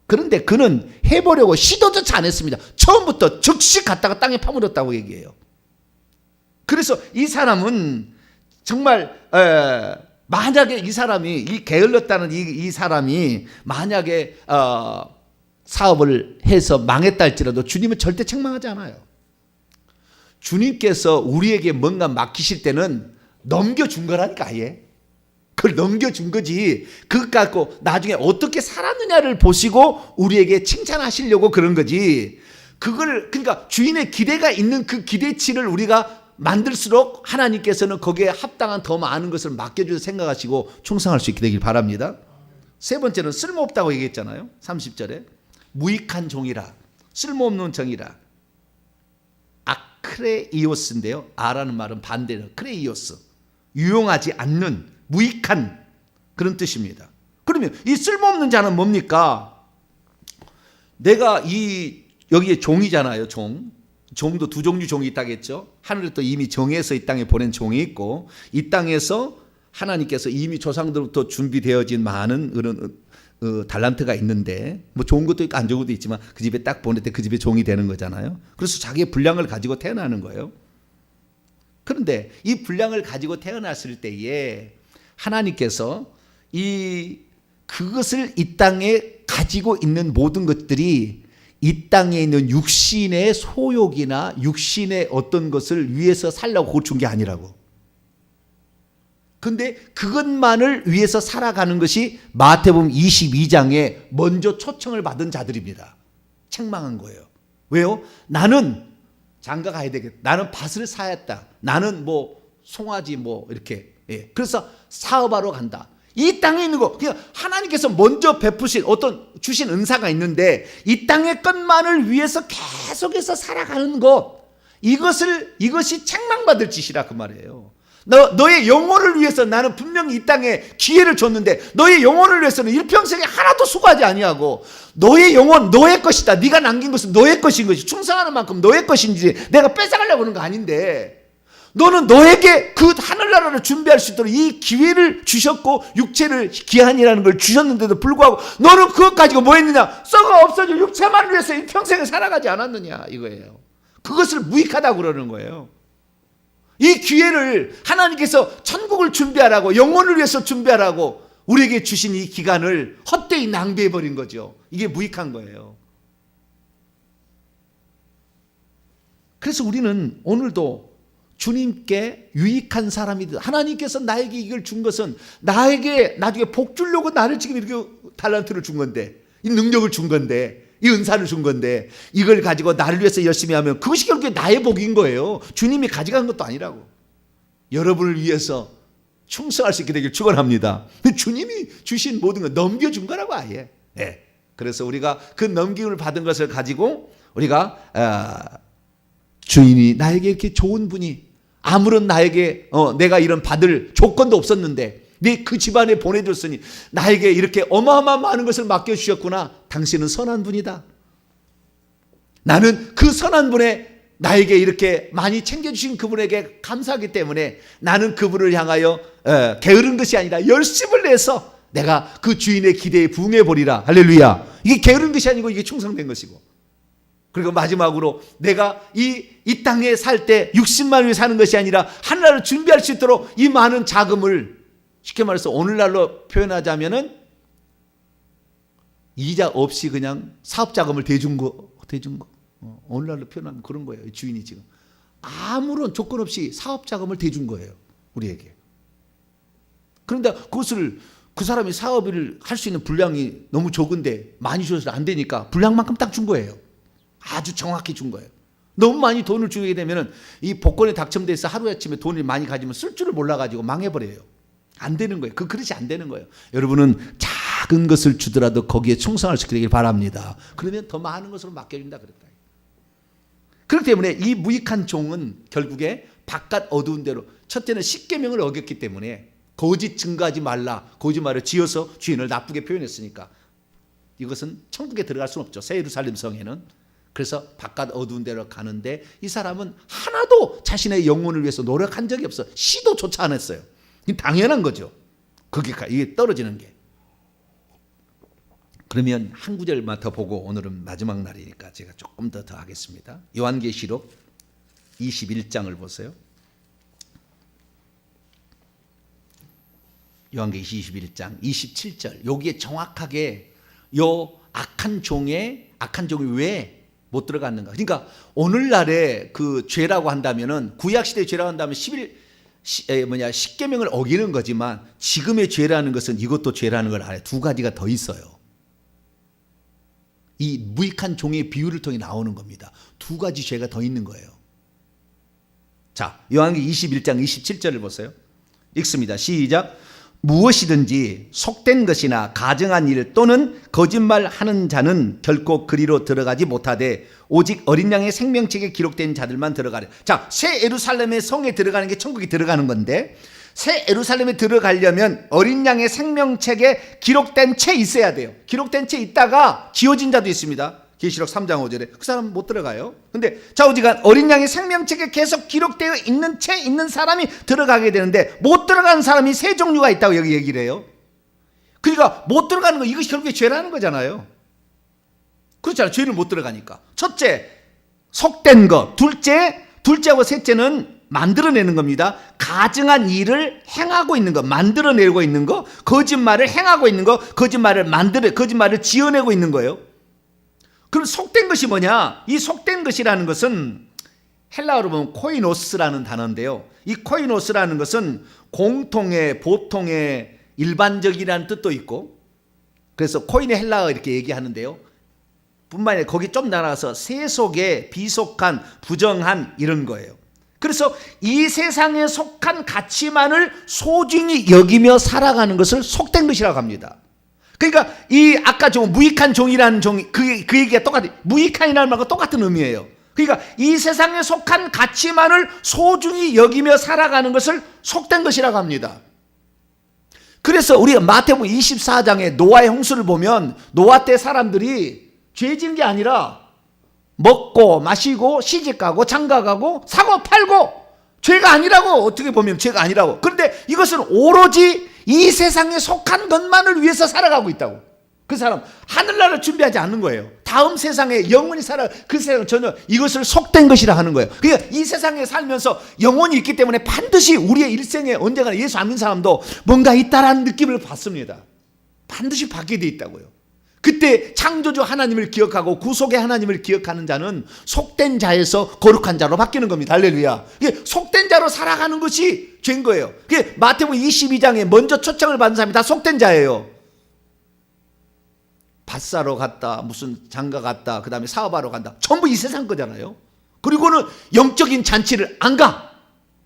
Speaker 1: 그런데 그는 해보려고 시도조차 안 했습니다. 처음부터 즉시 갔다가 땅에 파묻었다고 얘기해요. 그래서 이 사람은 정말 만약에 이 사람이 이 게을렀다는 이 사람이 만약에 사업을 해서 망했다 할지라도 주님은 절대 책망하지 않아요. 주님께서 우리에게 뭔가 맡기실 때는 넘겨준 거라니까 아예. 그걸 넘겨준 거지. 그것 갖고 나중에 어떻게 살았느냐를 보시고 우리에게 칭찬하시려고 그런 거지. 그러니까 주인의 기대가 있는 그 기대치를 우리가 만들수록 하나님께서는 거기에 합당한 더 많은 것을 맡겨주셔서 생각하시고 충성할 수 있게 되길 바랍니다. 세 번째는 쓸모없다고 얘기했잖아요. 30절에 무익한 종이라, 쓸모없는 종이라. 아크레이오스인데요. 아라는 말은 반대로 크레이오스, 유용하지 않는, 무익한 그런 뜻입니다. 그러면 이 쓸모없는 자는 뭡니까? 내가 여기에 종이잖아요. 종도 두 종류 종이 있다겠죠. 하늘에 또 이미 정해서 이 땅에 보낸 종이 있고, 이 땅에서 하나님께서 이미 조상들부터 준비되어진 많은 그런 달란트가 있는데, 뭐 좋은 것도 있고 안 좋은 것도 있지만 그 집에 딱 보낼 때 그 집에 종이 되는 거잖아요. 그래서 자기의 분량을 가지고 태어나는 거예요. 그런데 이 분량을 가지고 태어났을 때에 하나님께서 그것을 이 땅에 가지고 있는 모든 것들이 이 땅에 있는 육신의 소욕이나 육신의 어떤 것을 위해서 살려고 준 게 아니라고. 근데 그것만을 위해서 살아가는 것이 마태복음 22장에 먼저 초청을 받은 자들입니다. 책망한 거예요. 왜요? 나는 장가 가야 되겠다. 나는 밭을 사였다. 나는 뭐 송아지 뭐 이렇게. 그래서 사업하러 간다. 이 땅에 있는 거, 그냥 하나님께서 먼저 베푸신 주신 은사가 있는데 이 땅의 것만을 위해서 계속해서 살아가는 것, 이것이 책망받을 짓이라 그 말이에요. 너의 영혼을 위해서 나는 분명히 이 땅에 기회를 줬는데 너의 영혼을 위해서는 일평생에 하나도 수고하지 아니하고, 너의 영혼 너의 것이다. 네가 남긴 것은 너의 것인 것이, 충성하는 만큼 너의 것인지 내가 뺏어가려고 하는 거 아닌데, 너는 너에게 그 하늘나라를 준비할 수 있도록 이 기회를 주셨고 육체를 기한이라는 걸 주셨는데도 불구하고 너는 그것 가지고 뭐 했느냐? 썩어 없어져 육체만을 위해서 이 평생을 살아가지 않았느냐 이거예요. 그것을 무익하다고 그러는 거예요. 이 기회를 하나님께서 천국을 준비하라고, 영혼을 위해서 준비하라고 우리에게 주신 이 기간을 헛되이 낭비해버린 거죠. 이게 무익한 거예요. 그래서 우리는 오늘도 주님께 유익한 사람이다. 하나님께서 나에게 이걸 준 것은 나에게 나중에 복 주려고 나를 지금 이렇게 달란트를 준 건데, 이 능력을 준 건데, 이 은사를 준 건데, 이걸 가지고 나를 위해서 열심히 하면 그것이 결국에 나의 복인 거예요. 주님이 가져간 것도 아니라고. 여러분을 위해서 충성할 수 있게 되길 축원합니다. 주님이 주신 모든 걸 넘겨준 거라고 아예. 그래서 우리가 그 넘김을 받은 것을 가지고 우리가 주인이 나에게 이렇게 좋은 분이 아무런 나에게 내가 이런 받을 조건도 없었는데 네 그 집안에 보내줬으니 나에게 이렇게 어마어마한 많은 것을 맡겨주셨구나. 당신은 선한 분이다. 나는 그 선한 분의 나에게 이렇게 많이 챙겨주신 그분에게 감사하기 때문에 나는 그분을 향하여 게으른 것이 아니라 열심을 내서 내가 그 주인의 기대에 부응해버리라. 할렐루야. 이게 게으른 것이 아니고 이게 충성된 것이고, 그리고 마지막으로 내가 이 땅에 살 때 60만 원에 사는 것이 아니라 하늘나라를 준비할 수 있도록 이 많은 자금을, 쉽게 말해서 오늘날로 표현하자면은 이자 없이 그냥 사업 자금을 대준 거. 오늘날로 표현하면 그런 거예요. 주인이 지금 아무런 조건 없이 사업 자금을 대준 거예요, 우리에게. 그런데 그것을 그 사람이 사업을 할 수 있는 분량이 너무 적은데 많이 줘서 안 되니까 분량만큼 딱 준 거예요. 아주 정확히 준 거예요. 너무 많이 돈을 주게 되면은 이 복권에 당첨돼서 하루아침에 돈을 많이 가지면 쓸 줄을 몰라가지고 망해버려요. 안 되는 거예요. 그 그릇이 안 되는 거예요. 여러분은 작은 것을 주더라도 거기에 충성할 수 있게 되길 바랍니다. 그러면 더 많은 것으로 맡겨준다 그랬다. 그렇기 때문에 이 무익한 종은 결국에 바깥 어두운 데로, 첫째는 십계명을 어겼기 때문에 거짓 증거하지 말라, 거짓말을 지어서 주인을 나쁘게 표현했으니까 이것은 천국에 들어갈 수는 없죠, 새 예루살렘 성에는. 그래서 바깥 어두운 데로 가는데 이 사람은 하나도 자신의 영혼을 위해서 노력한 적이 없어. 시도조차 안 했어요. 당연한 거죠. 이게 떨어지는 게. 그러면 한 구절만 더 보고 오늘은 마지막 날이니까 제가 조금 더 하겠습니다. 요한계시록 21장을 보세요. 요한계시록 21장 27절. 여기에 정확하게 요 악한 종이 왜 못 들어갔는가? 그러니까 오늘날의 그 죄라고 한다면은, 구약 시대의 죄라고 한다면 십계명을 어기는 거지만 지금의 죄라는 것은 이것도 죄라는 걸 알아요. 두 가지가 더 있어요. 이 무익한 종의 비유를 통해 나오는 겁니다. 두 가지 죄가 더 있는 거예요. 자, 요한계시록 21장 27절을 보세요. 읽습니다. 시작. 무엇이든지 속된 것이나 가증한 일 또는 거짓말하는 자는 결코 그리로 들어가지 못하되 오직 어린 양의 생명책에 기록된 자들만 들어가래. 자, 새 예루살렘의 성에 들어가는 게 천국에 들어가는 건데, 새 예루살렘에 들어가려면 어린 양의 생명책에 기록된 채 있어야 돼요. 기록된 채 있다가 지워진 자도 있습니다. 계시록 3장 5절에 그 사람은 못 들어가요. 근데 좌우지간 어린 양의 생명책에 계속 기록되어 있는 채 있는 사람이 들어가게 되는데, 못 들어가는 사람이 세 종류가 있다고 여기 얘기를 해요. 그러니까 못 들어가는 거, 이것이 결국에 죄라는 거잖아요. 그렇잖아요. 죄를 못 들어가니까. 첫째, 속된 것. 둘째하고 셋째는 만들어내는 겁니다. 가증한 일을 행하고 있는 거, 만들어내고 있는 거, 거짓말을 행하고 있는 거, 거짓말을 지어내고 있는 거예요. 그럼 속된 것이 뭐냐? 이 속된 것이라는 것은 헬라어로 보면 코이노스라는 단어인데요. 이 코이노스라는 것은 공통의, 보통의, 일반적이라는 뜻도 있고, 그래서 코인의 헬라어 이렇게 얘기하는데요. 뿐만 아니라 거기 좀 나가서 세속에 비속한, 부정한 이런 거예요. 그래서 이 세상에 속한 가치만을 소중히 여기며 살아가는 것을 속된 것이라고 합니다. 그러니까 이 아까 무익한 종이라는 종이 그 얘기가 똑같아요. 무익한이라는 말과 똑같은 의미예요. 그러니까 이 세상에 속한 가치만을 소중히 여기며 살아가는 것을 속된 것이라고 합니다. 그래서 우리가 마태복음 24장에 노아의 홍수를 보면 노아 때 사람들이 죄 지은 게 아니라 먹고 마시고 시집가고 장가가고 사고 팔고, 죄가 아니라고, 어떻게 보면 죄가 아니라고. 그런데 이것은 오로지 이 세상에 속한 것만을 위해서 살아가고 있다고. 그 사람 하늘나라를 준비하지 않는 거예요. 다음 세상에 영원히 그 세상은 전혀 이것을 속된 것이라 하는 거예요. 그러니까 이 세상에 살면서 영혼이 있기 때문에 반드시 우리의 일생에 언젠가 예수 안 믿는 사람도 뭔가 있다라는 느낌을 받습니다. 반드시 받게 돼 있다고요. 그때 창조주 하나님을 기억하고 구속의 하나님을 기억하는 자는 속된 자에서 거룩한 자로 바뀌는 겁니다. 할렐루야. 속된 자로 살아가는 것이 죄인 거예요. 마태복음 22장에 먼저 초청을 받은 사람이 다 속된 자예요. 밭 사러 갔다, 무슨 장가 갔다, 그 다음에 사업하러 간다. 전부 이 세상 거잖아요. 그리고는 영적인 잔치를 안 가.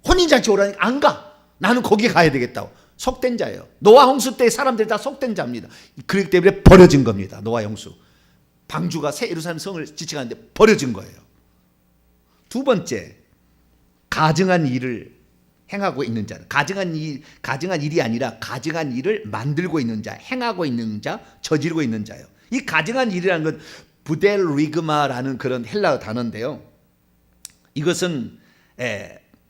Speaker 1: 혼인잔치 오라니까 안 가. 나는 거기 가야 되겠다고. 속된 자예요. 노아 홍수 때 사람들이 다 속된 자입니다. 그렇기 때문에 버려진 겁니다. 노아 홍수. 방주가 새 예루살렘 성을 지칭하는데 버려진 거예요. 두 번째, 가증한 일을 행하고 있는 자. 가증한 일이 아니라 가증한 일을 만들고 있는 자, 행하고 있는 자, 저지르고 있는 자요. 이 가증한 일이라는 건 부델리그마라는 그런 헬라어 단어인데요. 이것은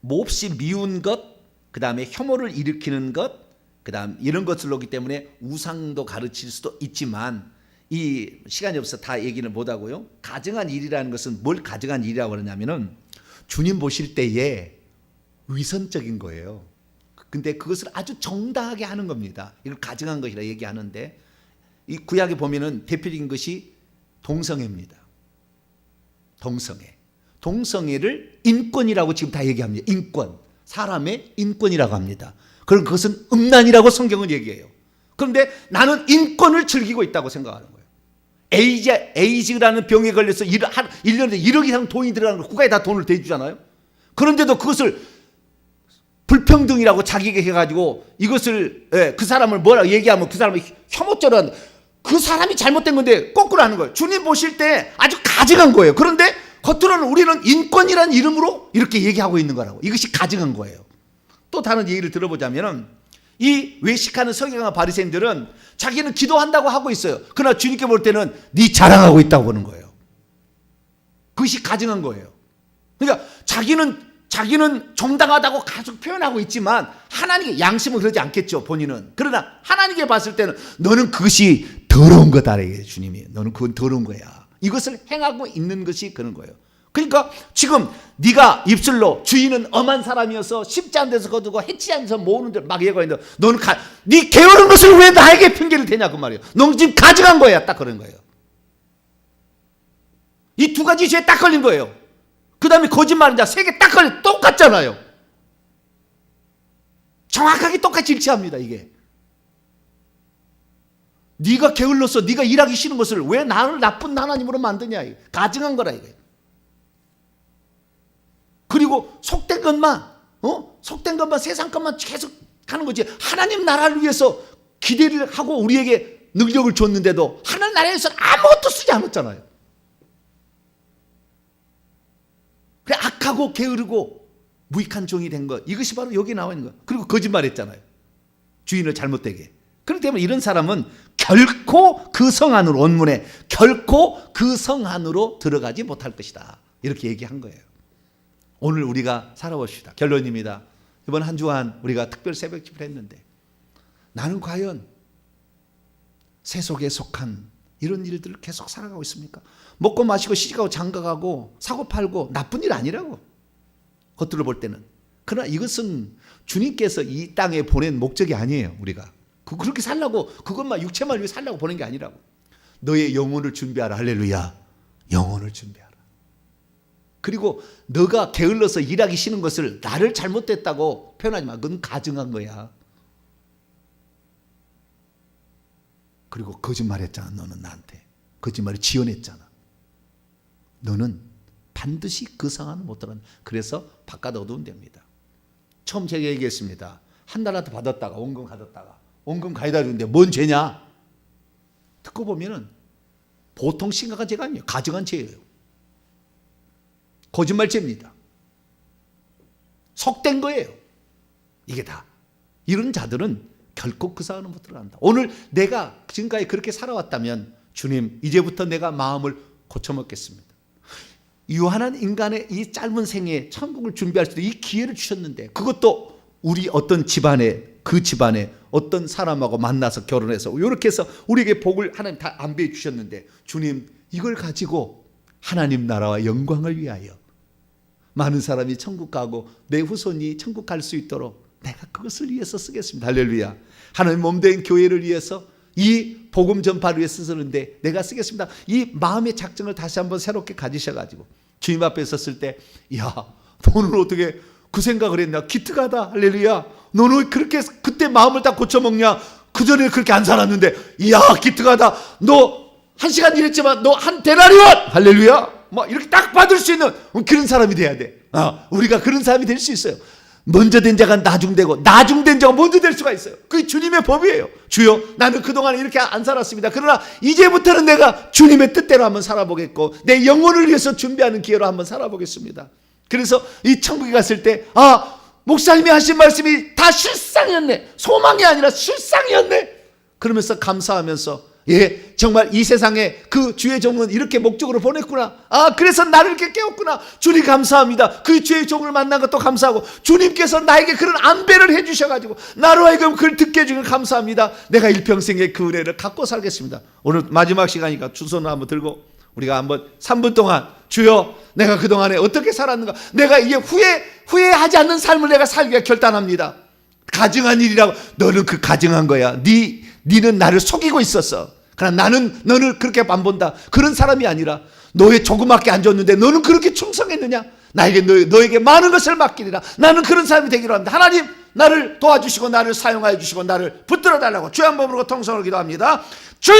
Speaker 1: 몹시 미운 것, 그 다음에 혐오를 일으키는 것, 그 다음 이런 것을 놓기 때문에 우상도 가르칠 수도 있지만, 이 시간이 없어 다 얘기는 못하고요. 가증한 일이라는 것은 뭘 가증한 일이라고 그러냐면은 주님 보실 때에 위선적인 거예요. 근데 그것을 아주 정당하게 하는 겁니다. 이걸 가증한 것이라 얘기하는데, 이 구약에 보면은 대표적인 것이 동성애입니다. 동성애를 인권이라고 지금 다 얘기합니다. 인권, 사람의 인권이라고 합니다. 그럼 그것은 음란이라고 성경은 얘기해요. 그런데 나는 인권을 즐기고 있다고 생각하는 거예요. 에이즈라는 병에 걸려서 1년에 1억 이상 돈이 들어가는 거 국가에 다 돈을 대주잖아요. 그런데도 그것을 불평등이라고 자기가 해가지고 이것을 그 사람을 뭐라고 얘기하면 그 사람을 혐오죄로 한다. 그 사람이 잘못된 건데 거꾸로 하는 거예요. 주님 보실 때 아주 가증한 거예요. 그런데 겉으로는 우리는 인권이라는 이름으로 이렇게 얘기하고 있는 거라고. 이것이 가증한 거예요. 또 다른 얘기를 들어보자면, 이 외식하는 서기관과 바리새인들은 자기는 기도한다고 하고 있어요. 그러나 주님께 볼 때는 네 자랑하고 있다고 보는 거예요. 그것이 가증한 거예요. 그러니까 자기는 정당하다고 계속 표현하고 있지만 하나님께, 양심은 그러지 않겠죠, 본인은. 그러나 하나님께 봤을 때는 너는 그것이 더러운 거다, 주님이. 너는 그건 더러운 거야. 이것을 행하고 있는 것이 그런 거예요. 그러니까 지금 네가 입술로 주인은 엄한 사람이어서 쉽지 않은 데서 거두고 해치지 않은 데서 모으는 막 얘기하는데, 너는 네 게으른 것을 왜 나에게 핑계를 대냐 그 말이에요. 너는 지금 가증한 거야. 딱 그런 거예요. 이 두 가지 죄에 딱 걸린 거예요. 그 다음에 거짓말은 자 세 개 딱 걸려. 똑같잖아요. 정확하게 똑같이 일치합니다. 이게 네가 게을러서 네가 일하기 싫은 것을 왜 나를 나쁜 하나님으로 만드냐. 가증한 거라 이게. 그리고 속된 것만 세상 것만 계속 하는 거지. 하나님 나라를 위해서 기대를 하고 우리에게 능력을 줬는데도 하나님 나라에서는 아무것도 쓰지 않았잖아요. 그래, 악하고 게으르고 무익한 종이 된 것, 이것이 바로 여기 나와 있는 것. 그리고 거짓말했잖아요. 주인을 잘못되게. 그렇기 때문에 이런 사람은 결코 그 성 안으로, 원문에 결코 그 성 안으로 들어가지 못할 것이다, 이렇게 얘기한 거예요. 오늘 우리가 살아봅시다. 결론입니다. 이번 한 주간 우리가 특별 새벽 집회를 했는데, 나는 과연 세속에 속한 이런 일들을 계속 살아가고 있습니까? 먹고 마시고 시집가고 장가가고 사고 팔고 나쁜 일 아니라고, 겉으로 볼 때는. 그러나 이것은 주님께서 이 땅에 보낸 목적이 아니에요. 우리가 그렇게 살라고, 그것만 육체만 위해 살라고 보낸 게 아니라고. 너의 영혼을 준비하라. 할렐루야. 영혼을 준비하라. 그리고 너가 게을러서 일하기 싫은 것을 나를 잘못됐다고 표현하지 마. 그건 가증한 거야. 그리고 거짓말했잖아. 너는 나한테 거짓말을 지어냈잖아. 너는 반드시 그 상황을 못 들어간다. 그래서 바깥 어두운 데입니다. 처음 제가 얘기했습니다. 한 달한테 받았다가 원금 가졌다가 원금 가져다 주는데 뭔 죄냐? 듣고 보면은 보통 심각한 죄가 아니에요. 가증한 죄예요. 거짓말죄입니다. 속된 거예요. 이게 다. 이런 자들은 결코 그 상황을 못 들어간다. 오늘 내가 지금까지 그렇게 살아왔다면, 주님 이제부터 내가 마음을 고쳐먹겠습니다. 유한한 인간의 이 짧은 생에 천국을 준비할 수 있는 이 기회를 주셨는데, 그것도 우리 어떤 집안에, 그 집안에 어떤 사람하고 만나서 결혼해서 이렇게 해서 우리에게 복을 하나님 다 안배해 주셨는데, 주님 이걸 가지고 하나님 나라와 영광을 위하여 많은 사람이 천국 가고 내 후손이 천국 갈 수 있도록 내가 그것을 위해서 쓰겠습니다. 할렐루야. 하나님 몸된 교회를 위해서, 이 복음 전파를 위해서 쓰는데 내가 쓰겠습니다. 이 마음의 작정을 다시 한번 새롭게 가지셔가지고 주님 앞에 섰을 때, 야, 너는 어떻게 그 생각을 했냐? 기특하다. 할렐루야. 너는 그렇게 그때 마음을 다 고쳐먹냐? 그전에 그렇게 안 살았는데, 이야, 기특하다. 너 1시간 일했지만 너 한 데나리온. 할렐루야. 뭐 이렇게 딱 받을 수 있는 그런 사람이 돼야 돼. 우리가 그런 사람이 될 수 있어요. 먼저 된 자가 나중되고 나중된 자가 먼저 될 수가 있어요. 그게 주님의 법이에요. 주여, 나는 그동안 이렇게 안 살았습니다. 그러나 이제부터는 내가 주님의 뜻대로 한번 살아보겠고 내 영혼을 위해서 준비하는 기회로 한번 살아보겠습니다. 그래서 이 천국에 갔을 때 목사님이 하신 말씀이 다 실상이었네, 소망이 아니라 실상이었네, 그러면서 감사하면서 정말 이 세상에 그 주의 종은 이렇게 목적으로 보냈구나, 그래서 나를 이렇게 깨웠구나, 주님 감사합니다. 그 주의 종을 만난 것도 감사하고 주님께서 나에게 그런 안배를 해주셔가지고 나로 하여금 그걸 듣게 해주는 감사합니다. 내가 일평생의 그 은혜를 갖고 살겠습니다. 오늘 마지막 시간이니까 두 손을 한번 들고 우리가 한번 3분 동안, 주여 내가 그동안에 어떻게 살았는가, 내가 이게 후회하지 않는 삶을 내가 살기가 결단합니다. 가증한 일이라고, 너는 그 가증한 거야. 니는 나를 속이고 있었어. 그러나 나는 너를 그렇게 안 본다. 그런 사람이 아니라 너의 조그맣게 안 줬는데 너는 그렇게 충성했느냐, 나에게 너에게 많은 것을 맡기리라. 나는 그런 사람이 되기로 합니다. 하나님 나를 도와주시고 나를 사용하여 주시고 나를 붙들어 달라고 주여 한번 부르고 통성으로 기도합니다. 주여